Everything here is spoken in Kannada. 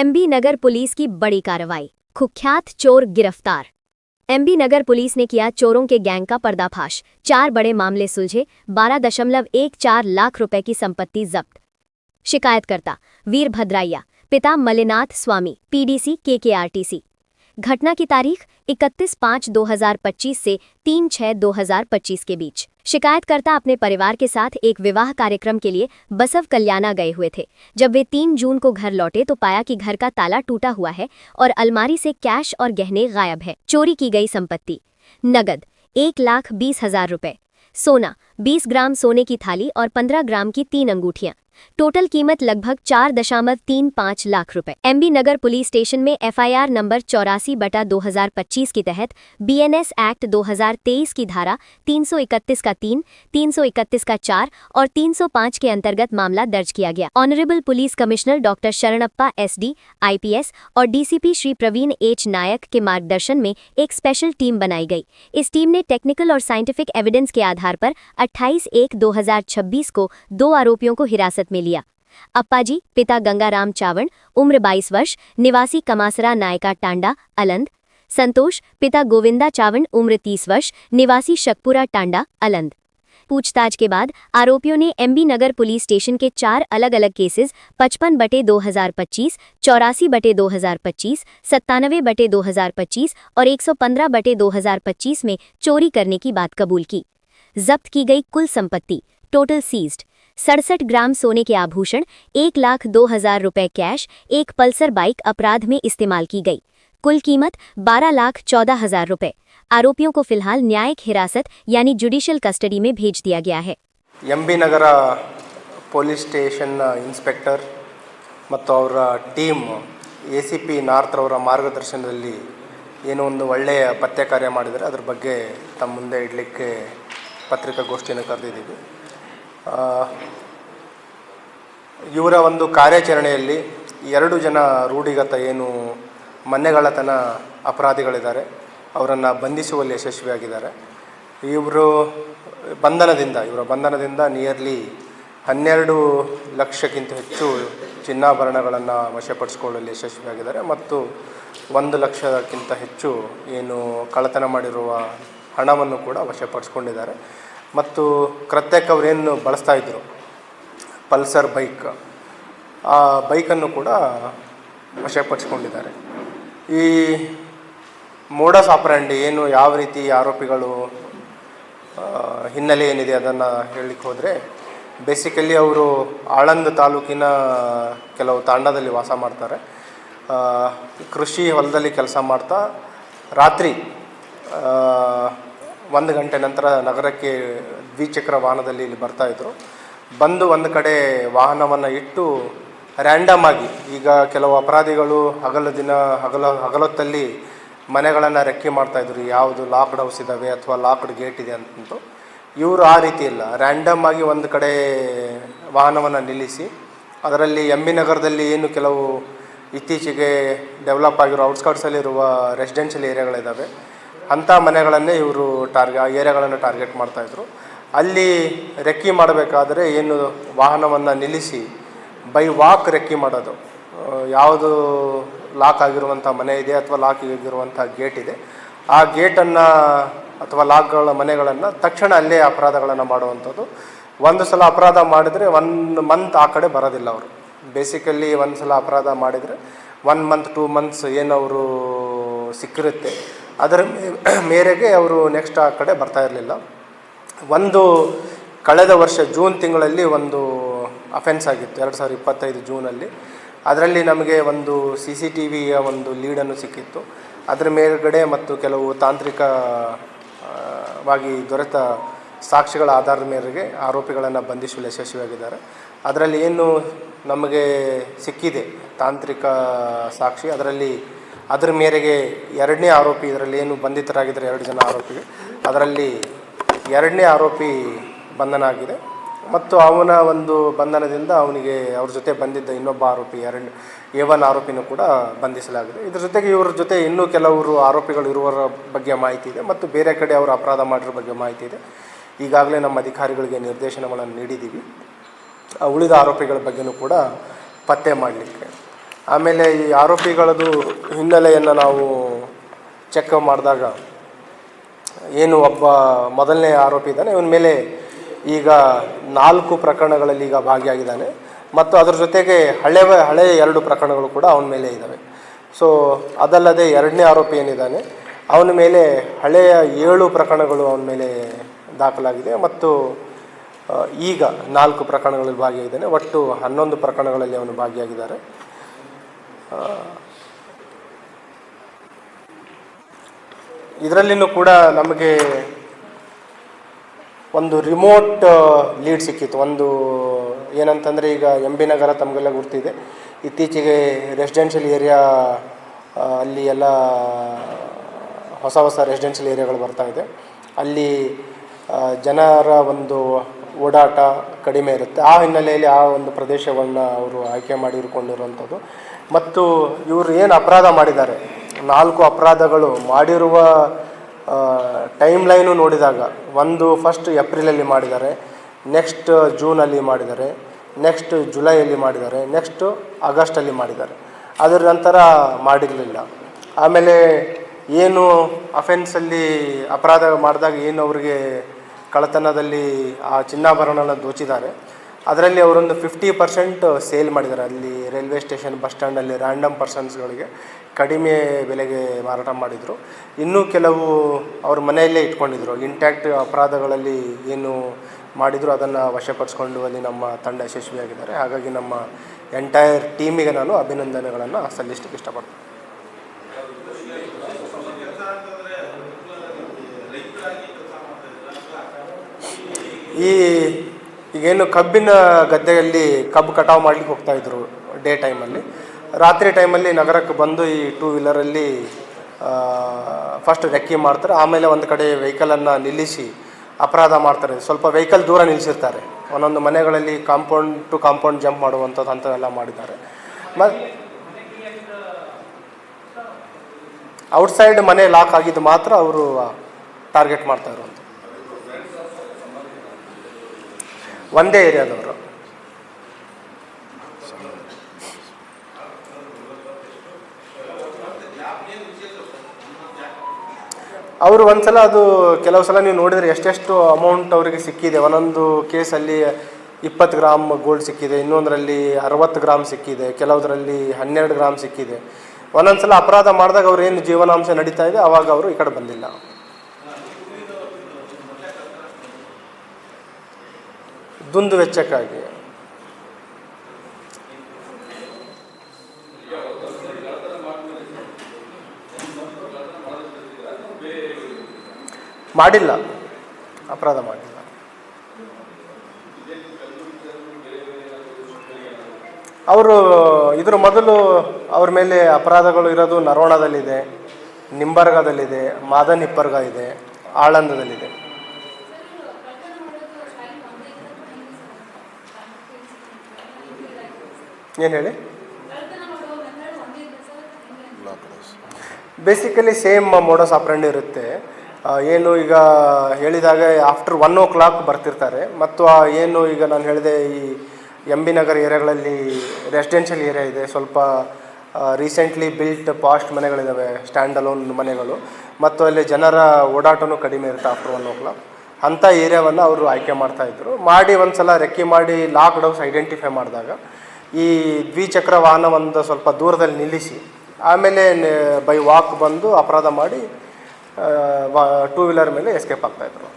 एमबी नगर पुलिस की बड़ी कार्रवाई, कुख्यात चोर गिरफ्तार। एमबी नगर पुलिस ने किया चोरों के गैंग का पर्दाफाश, 4 बड़े मामले सुलझे, 12.14 लाख रुपए की संपत्ति जब्त। शिकायतकर्ता वीरभद्राइया, पिता मलिनाथ स्वामी, पीडीसी केकेआरटीसी। घटना की तारीख 31/5/2025 से 3/6/2025 के बीच। शिकायतकर्ता अपने परिवार के साथ एक विवाह कार्यक्रम के लिए बसव कल्याणा गए हुए थे। जब वे 3 जून को घर लौटे तो पाया कि घर का ताला टूटा हुआ है और अलमारी से कैश और गहने गायब है। चोरी की गई संपत्ति: नगद 1,20,000 रुपए, सोना 20 ग्राम सोने की थाली और 15 ग्राम की 3 अंगूठियां। टोटल कीमत लगभग 4.35 लाख रुपए। एमबी नगर पुलिस स्टेशन में एफआईआर नंबर 84/2025 के तहत बीएनएस एक्ट 2023 की धारा 331 का 3, 331 का 4 और 305 के अंतर्गत मामला दर्ज किया गया। Honourable police commissioner doctor Sharanappa SD, IPS और डीसीपी श्री प्रवीण एच नायक के मार्गदर्शन में एक स्पेशल टीम बनाई गई। इस टीम ने टेक्निकल और साइंटिफिक एविडेंस के आधार पर 28/1/2026 को 2 आरोपियों को हिरासत में लिया। अप्पाजी, पिता गंगाराम चावण, उम्र 22 वर्ष, निवासी कमासरा नायका टांडा, अलंद। संतोष, पिता गोविंदा चावण, उम्र 30 वर्ष, निवासी शकपुरा टांडा, अलंद। पूछताछ के बाद आरोपियों ने एमबी नगर पुलिस स्टेशन के 4 अलग अलग केसेस 55/2025, 84/2025, 97/2025 और 115/2025 में चोरी करने की बात कबूल की। जब्त की गई कुल संपत्ति: टोटल सीज्ड 67 ग्राम सोने के आभूषण, 1,02,000 रुपए कैश, एक पल्सर बाइक अपराध में इस्तेमाल की गई। कुल कीमत 12,14,000 रुपए। आरोपियों को फिलहाल न्यायिक हिरासत यानी जुडिशियल कस्टडी में भेज दिया गया है। एमबी नगर ಪೊಲೀಸ್ ಸ್ಟೇಷನ್ ಇನ್ಸ್ಪೆಕ್ಟರ್ ಮತ್ತು ಅವರ ಟೀಮ್ ಎಸಿಪಿ ನಾರ್ತ್ ಅವರ ಮಾರ್ಗದರ್ಶನದಲ್ಲಿ ಏನೋ ಒಂದು ಒಳ್ಳೆಯ ಪತ್ತೆ ಕಾರ್ಯ ಮಾಡಿದರೆ ಅದರ ಬಗ್ಗೆ ತಮ್ಮ ಮುಂದೆ ಇಡಲಿಕ್ಕೆ ಪತ್ರಿಕಾಗೋಷ್ಠಿಯನ್ನು ಕರೆದಿದ್ದೀವಿ. ಇವರ ಒಂದು ಕಾರ್ಯಾಚರಣೆಯಲ್ಲಿ 2 ಜನ ರೂಢಿಗತ ಏನು ಮನೆಗಳ್ಳತನ ಅಪರಾಧಿಗಳಿದ್ದಾರೆ ಅವರನ್ನು ಬಂಧಿಸುವಲ್ಲಿ ಯಶಸ್ವಿಯಾಗಿದ್ದಾರೆ. ಇವರ ಬಂಧನದಿಂದ ನಿಯರ್ಲಿ 12 ಲಕ್ಷಕ್ಕಿಂತ ಹೆಚ್ಚು ಚಿನ್ನಾಭರಣಗಳನ್ನು ವಶಪಡಿಸಿಕೊಳ್ಳಲು ಯಶಸ್ವಿಯಾಗಿದ್ದಾರೆ ಮತ್ತು 1 ಲಕ್ಷಕ್ಕಿಂತ ಹೆಚ್ಚು ಏನು ಕಳ್ಳತನ ಮಾಡಿರುವ ಹಣವನ್ನು ಕೂಡ ವಶಪಡಿಸ್ಕೊಂಡಿದ್ದಾರೆ. ಮತ್ತು ಕೃತ್ಯಕ್ಕೆ ಅವರೇನು ಬಳಸ್ತಾ ಇದ್ದರು ಪಲ್ಸರ್ ಬೈಕ್, ಆ ಬೈಕನ್ನು ಕೂಡ ವಶಪಡಿಸ್ಕೊಂಡಿದ್ದಾರೆ. ಈ ಮೋಡಸ್ ಆಪರೆಂಡಿ ಏನು ಯಾವ ರೀತಿ ಆರೋಪಿಗಳು ಹಿನ್ನೆಲೆ ಏನಿದೆ ಅದನ್ನು ಹೇಳಲಿಕ್ಕೆ ಹೋದರೆ, ಬೇಸಿಕಲಿ ಅವರು ಆಳಂದ ತಾಲೂಕಿನ ಕೆಲವು ತಾಂಡದಲ್ಲಿ ವಾಸ ಮಾಡ್ತಾರೆ. ಕೃಷಿ ಹೊಲದಲ್ಲಿ ಕೆಲಸ ಮಾಡ್ತಾ ರಾತ್ರಿ 1 ಗಂಟೆ ನಂತರ ನಗರಕ್ಕೆ ದ್ವಿಚಕ್ರ ವಾಹನದಲ್ಲಿ ಇಲ್ಲಿ ಬರ್ತಾಯಿದ್ರು. ಬಂದು ಒಂದು ಕಡೆ ವಾಹನವನ್ನು ಇಟ್ಟು ರ್ಯಾಂಡಮ್ ಆಗಿ, ಈಗ ಕೆಲವು ಅಪರಾಧಿಗಳು ಹಗಲೊತ್ತಲ್ಲಿ ಮನೆಗಳನ್ನು ರೆಕ್ಕಿ ಮಾಡ್ತಾಯಿದ್ರು, ಯಾವುದು ಲಾಕ್ಡ್ ಹೌಸ್ ಇದ್ದಾವೆ ಅಥವಾ ಲಾಕ್ಡ್ ಗೇಟ್ ಇದೆ ಅಂತಂತು. ಇವರು ಆ ರೀತಿ ಇಲ್ಲ, ರ್ಯಾಂಡಮ್ ಆಗಿ ಒಂದು ಕಡೆ ವಾಹನವನ್ನು ನಿಲ್ಲಿಸಿ ಅದರಲ್ಲಿ ಎಮ್ಮಿ ನಗರದಲ್ಲಿ ಏನು ಕೆಲವು ಇತ್ತೀಚೆಗೆ ಡೆವಲಪ್ ಆಗಿರೋ ಔಟ್ಸ್ಕರ್ಟ್ಸಲ್ಲಿರುವ ರೆಸಿಡೆನ್ಷಿಯಲ್ ಏರಿಯಾಗಳಿದ್ದಾವೆ, ಅಂಥ ಮನೆಗಳನ್ನೇ ಇವರು ಏರಿಯಾಗಳನ್ನು ಟಾರ್ಗೆಟ್ ಮಾಡ್ತಾಯಿದ್ರು. ಅಲ್ಲಿ ರೆಕ್ಕಿ ಮಾಡಬೇಕಾದ್ರೆ ಏನು ವಾಹನವನ್ನು ನಿಲ್ಲಿಸಿ ಬೈ ವಾಕ್ ರೆಕ್ಕಿ ಮಾಡೋದು, ಯಾವುದು ಲಾಕ್ ಆಗಿರುವಂಥ ಮನೆ ಇದೆ ಅಥವಾ ಲಾಕ್ ಆಗಿರುವಂಥ ಗೇಟ್ ಇದೆ, ಆ ಗೇಟನ್ನು ಅಥವಾ ಲಾಕ್ಗಳ ಮನೆಗಳನ್ನು ತಕ್ಷಣ ಅಲ್ಲೇ ಅಪರಾಧಗಳನ್ನು ಮಾಡುವಂಥದ್ದು. ಒಂದು ಸಲ ಅಪರಾಧ ಮಾಡಿದರೆ 1 ಮಂತ್ ಆ ಕಡೆ ಬರೋದಿಲ್ಲ ಅವರು. ಬೇಸಿಕಲಿ ಒಂದು ಸಲ ಅಪರಾಧ ಮಾಡಿದರೆ 1 ಮಂತ್ 2 ಮಂತ್ಸ್ ಏನವರು ಸಿಕ್ಕಿರುತ್ತೆ, ಅದರ ಮೇರೆಗೆ ಅವರು ನೆಕ್ಸ್ಟ್ ಆ ಕಡೆ ಬರ್ತಾ ಇರಲಿಲ್ಲ. ಕಳೆದ ವರ್ಷ ಜೂನ್ ತಿಂಗಳಲ್ಲಿ ಒಂದು ಅಫೆನ್ಸ್ ಆಗಿತ್ತು, 2025 ಜೂನಲ್ಲಿ. ಅದರಲ್ಲಿ ನಮಗೆ ಒಂದು CCTVಯ ಒಂದು ಲೀಡನ್ನು ಸಿಕ್ಕಿತ್ತು. ಅದರ ಮೇಲ್ಗಡೆ ಮತ್ತು ಕೆಲವು ತಾಂತ್ರಿಕವಾಗಿ ದೊರೆತ ಸಾಕ್ಷಿಗಳ ಆಧಾರದ ಮೇರೆಗೆ ಆರೋಪಿಗಳನ್ನು ಬಂಧಿಸಲು ಯಶಸ್ವಿಯಾಗಿದ್ದಾರೆ. ಅದರಲ್ಲಿ ಏನು ನಮಗೆ ಸಿಕ್ಕಿದೆ ತಾಂತ್ರಿಕ ಸಾಕ್ಷಿ, ಅದರ ಮೇರೆಗೆ 2ನೇ ಆರೋಪಿ, ಇದರಲ್ಲಿ ಏನು ಬಂಧಿತರಾಗಿದ್ದಾರೆ 2 ಜನ ಆರೋಪಿಗಳು, ಅದರಲ್ಲಿ 2ನೇ ಆರೋಪಿ ಬಂಧನ ಆಗಿದೆ. ಮತ್ತು ಅವನ ಒಂದು ಬಂಧನದಿಂದ ಅವನಿಗೆ ಅವ್ರ ಜೊತೆ ಬಂದಿದ್ದ ಇನ್ನೊಬ್ಬ ಆರೋಪಿ A1 ಆರೋಪಿನೂ ಕೂಡ ಬಂಧಿಸಲಾಗಿದೆ. ಇದರ ಜೊತೆಗೆ ಇವರ ಜೊತೆ ಇನ್ನೂ ಕೆಲವರು ಆರೋಪಿಗಳು ಇರುವರ ಬಗ್ಗೆ ಮಾಹಿತಿ ಇದೆ ಮತ್ತು ಬೇರೆ ಕಡೆ ಅವರು ಅಪರಾಧ ಮಾಡಿರೋ ಬಗ್ಗೆ ಮಾಹಿತಿ ಇದೆ. ಈಗಾಗಲೇ ನಮ್ಮ ಅಧಿಕಾರಿಗಳಿಗೆ ನಿರ್ದೇಶನಗಳನ್ನು ನೀಡಿದ್ದೀವಿ ಉಳಿದ ಆರೋಪಿಗಳ ಬಗ್ಗೆಯೂ ಕೂಡ ಪತ್ತೆ ಮಾಡಲಿಕ್ಕೆ. ಆಮೇಲೆ ಈ ಆರೋಪಿಗಳದ್ದು ಹಿನ್ನೆಲೆಯನ್ನು ನಾವು ಚೆಕ್ ಮಾಡಿದಾಗ ಏನು ಒಬ್ಬ ಮೊದಲನೇ ಆರೋಪಿ ಇದ್ದಾನೆ, ಇವನ ಮೇಲೆ ಈಗ 4 ಪ್ರಕರಣಗಳಲ್ಲಿ ಈಗ ಭಾಗಿಯಾಗಿದ್ದಾನೆ ಮತ್ತು ಅದರ ಜೊತೆಗೆ ಹಳೆಯ 2 ಪ್ರಕರಣಗಳು ಕೂಡ ಅವನ ಮೇಲೆ ಇದ್ದಾವೆ. ಸೊ ಅದಲ್ಲದೆ ಎರಡನೇ ಆರೋಪಿ ಏನಿದ್ದಾನೆ ಅವನ ಮೇಲೆ ಹಳೆಯ 7 ಪ್ರಕರಣಗಳು ಅವನ ಮೇಲೆ ದಾಖಲಾಗಿದೆ ಮತ್ತು ಈಗ 4 ಪ್ರಕರಣಗಳಲ್ಲಿ ಭಾಗಿಯಾಗಿದ್ದಾನೆ. ಒಟ್ಟು 11 ಪ್ರಕರಣಗಳಲ್ಲಿ ಅವನು ಭಾಗಿಯಾಗಿದ್ದಾರೆ. ಇದರಲ್ಲಿನೂ ಕೂಡ ನಮಗೆ ಒಂದು ರಿಮೋಟ್ ಲೀಡ್ ಸಿಕ್ಕಿತ್ತು. ಒಂದು ಏನಂತಂದರೆ, ಈಗ MB ನಗರ ತಮಗೆಲ್ಲ ಗೊತ್ತಿದೆ, ಇತ್ತೀಚೆಗೆ ರೆಸಿಡೆನ್ಷಿಯಲ್ ಏರಿಯಾ ಅಲ್ಲಿ ಎಲ್ಲ ಹೊಸ ರೆಸಿಡೆನ್ಷಿಯಲ್ ಏರಿಯಾಗಳು ಬರ್ತಾಯಿದೆ. ಅಲ್ಲಿ ಜನರ ಒಂದು ಓಡಾಟ ಕಡಿಮೆ ಇರುತ್ತೆ. ಆ ಹಿನ್ನೆಲೆಯಲ್ಲಿ ಆ ಒಂದು ಪ್ರದೇಶಗಳನ್ನ ಅವರು ಆಯ್ಕೆ ಮಾಡಿಕೊಂಡಿರುವಂಥದ್ದು. ಮತ್ತು ಇವರು ಏನು ಅಪರಾಧ ಮಾಡಿದ್ದಾರೆ, 4 ಅಪರಾಧಗಳು ಮಾಡಿರುವ ಟೈಮ್ ಲೈನು ನೋಡಿದಾಗ, ಒಂದು ಫಸ್ಟ್ ಏಪ್ರಿಲಲ್ಲಿ ಮಾಡಿದ್ದಾರೆ, ನೆಕ್ಸ್ಟ್ ಜೂನಲ್ಲಿ ಮಾಡಿದ್ದಾರೆ, ನೆಕ್ಸ್ಟ್ ಜುಲೈಯಲ್ಲಿ ಮಾಡಿದ್ದಾರೆ, ನೆಕ್ಸ್ಟ್ ಆಗಸ್ಟಲ್ಲಿ ಮಾಡಿದ್ದಾರೆ. ಅದರ ನಂತರ ಮಾಡಿರಲಿಲ್ಲ. ಆಮೇಲೆ ಏನು ಅಫೆನ್ಸಲ್ಲಿ ಅಪರಾಧ ಮಾಡಿದಾಗ ಏನು ಅವರಿಗೆ ಕಳ್ಳತನದಲ್ಲಿ ಆ ಚಿನ್ನಾಭರಣನ ದೋಚಿದ್ದಾರೆ, ಅದರಲ್ಲಿ ಅವರೊಂದು 50% ಸೇಲ್ ಮಾಡಿದ್ದಾರೆ. ಅಲ್ಲಿ ರೈಲ್ವೆ ಸ್ಟೇಷನ್, ಬಸ್ ಸ್ಟ್ಯಾಂಡಲ್ಲಿ ರ್ಯಾಂಡಮ್ ಪರ್ಸನ್ಸ್ಗಳಿಗೆ ಕಡಿಮೆ ಬೆಲೆಗೆ ಮಾರಾಟ ಮಾಡಿದರು. ಇನ್ನೂ ಕೆಲವು ಅವ್ರ ಮನೆಯಲ್ಲೇ ಇಟ್ಕೊಂಡಿದ್ರು. ಇಂಟ್ಯಾಕ್ಟ್ ಅಪರಾಧಗಳಲ್ಲಿ ಏನು ಮಾಡಿದ್ರು ಅದನ್ನು ವಶಪಡಿಸ್ಕೊಂಡು ಅಲ್ಲಿ ನಮ್ಮ ತಂಡ ಯಶಸ್ವಿಯಾಗಿದ್ದಾರೆ. ಹಾಗಾಗಿ ನಮ್ಮ ಎಂಟೈರ್ ಟೀಮಿಗೆ ನಾನು ಅಭಿನಂದನೆಗಳನ್ನು ಸಲ್ಲಿಸಲಿಕ್ಕೆ ಇಷ್ಟಪಡ್ತೀನಿ. ಈಗೇನು ಕಬ್ಬಿನ ಗದ್ದೆಯಲ್ಲಿ ಕಬ್ಬು ಕಟಾವು ಮಾಡಲಿಕ್ಕೆ ಹೋಗ್ತಾಯಿದ್ರು ಡೇ ಟೈಮಲ್ಲಿ. ರಾತ್ರಿ ಟೈಮಲ್ಲಿ ನಗರಕ್ಕೆ ಬಂದು ಈ 2 ವೀಲರಲ್ಲಿ ಫಸ್ಟ್ ರೆಕ್ಕಿ ಮಾಡ್ತಾರೆ. ಆಮೇಲೆ ಒಂದು ಕಡೆ ವೆಹಿಕಲನ್ನು ನಿಲ್ಲಿಸಿ ಅಪರಾಧ ಮಾಡ್ತಾರೆ. ಸ್ವಲ್ಪ ವೆಹಿಕಲ್ ದೂರ ನಿಲ್ಲಿಸಿರ್ತಾರೆ. ಒಂದೊಂದು ಮನೆಗಳಲ್ಲಿ ಕಾಂಪೌಂಡ್ ಟು ಕಾಂಪೌಂಡ್ ಜಂಪ್ ಮಾಡುವಂಥದ್ದು ಅಂಥದ್ದೆಲ್ಲ ಮಾಡಿದ್ದಾರೆ. ಮತ್ತು ಔಟ್ಸೈಡ್ ಮನೆ ಲಾಕ್ ಆಗಿದ್ದು ಮಾತ್ರ ಅವರು ಟಾರ್ಗೆಟ್ ಮಾಡ್ತಾ ಇರುವಂಥದ್ದು. ಒಂದೇ ಏರಿಯಾದವರು. ಅವರು ಒಂದ್ಸಲ ಅದು ಕೆಲವು ಸಲ ನೀವು ನೋಡಿದರೆ ಎಷ್ಟೆಷ್ಟು ಅಮೌಂಟ್ ಅವರಿಗೆ ಸಿಕ್ಕಿದೆ. ಒಂದೊಂದು ಕೇಸಲ್ಲಿ 20 ಗ್ರಾಮ್ ಗೋಲ್ಡ್ ಸಿಕ್ಕಿದೆ, ಇನ್ನೊಂದರಲ್ಲಿ 60 ಗ್ರಾಮ್ ಸಿಕ್ಕಿದೆ, ಕೆಲವುದರಲ್ಲಿ 12 ಗ್ರಾಮ್ ಸಿಕ್ಕಿದೆ. ಒಂದೊಂದು ಸಲ ಅಪರಾಧ ಮಾಡಿದಾಗ ಅವ್ರು ಏನು ಜೀವನಾಂಶ ನಡೀತಾ ಇದೆ ಆವಾಗ ಅವರು ಈ ಕಡೆ ಬಂದಿಲ್ಲ. ದುಂದು ವೆಚ್ಚಕ್ಕಾಗಿ ಮಾಡಿಲ್ಲ, ಅಪರಾಧ ಮಾಡಿಲ್ಲ. ಅವರು ಇದ್ರ ಮೊದಲು ಅವ್ರ ಮೇಲೆ ಅಪರಾಧಗಳು ಇರೋದು ನರೋಣದಲ್ಲಿದೆ, ನಿಂಬರ್ಗದಲ್ಲಿದೆ, ಮಾದನ್ ಹಿಪ್ಪರ್ಗ ಇದೆ, ಆಳಂದದಲ್ಲಿದೆ. ಏನು ಹೇಳಿ? ಬೇಸಿಕಲಿ ಸೇಮ್ ಮೋಡಸ್ ಆಪರೆಂಡಿ ಇರುತ್ತೆ. ಏನು ಈಗ ಹೇಳಿದಾಗ ಆಫ್ಟರ್ 1 o'clock ಬರ್ತಿರ್ತಾರೆ. ಮತ್ತು ಏನು ಈಗ ನಾನು ಹೇಳಿದೆ, ಈ MB ನಗರ ಏರಿಯಾಗಳಲ್ಲಿ ರೆಸಿಡೆನ್ಷಿಯಲ್ ಏರಿಯಾ ಇದೆ, ಸ್ವಲ್ಪ ರೀಸೆಂಟ್ಲಿ ಬಿಲ್ಟ್ ಪಾಸ್ಟ್ ಮನೆಗಳಿದ್ದಾವೆ, ಸ್ಟ್ಯಾಂಡ್ ಅಲೋನ್ ಮನೆಗಳು, ಮತ್ತು ಅಲ್ಲಿ ಜನರ ಓಡಾಟನೂ ಕಡಿಮೆ ಇರುತ್ತೆ ಆಫ್ಟರ್ 1 o'clock. ಅಂಥ ಏರಿಯಾವನ್ನು ಅವರು ಆಯ್ಕೆ ಮಾಡ್ತಾಯಿದ್ರು. ಮಾಡಿ ಒಂದು ಸಲ ರೆಕ್ಕಿ ಮಾಡಿ ಲಾಕ್ಡ್ ಹೌಸ್ ಐಡೆಂಟಿಫೈ ಮಾಡಿದಾಗ ಈ ದ್ವಿಚಕ್ರ ವಾಹನ ಒಂದು ಸ್ವಲ್ಪ ದೂರದಲ್ಲಿ ನಿಲ್ಲಿಸಿ ಆಮೇಲೆ ಬೈ ವಾಕ್ ಬಂದು ಅಪರಾಧ ಮಾಡಿ 2 ವೀಲರ್ ಮೇಲೆ ಎಸ್ಕೇಪ್ ಆಗ್ತಾಯಿದ್ರು.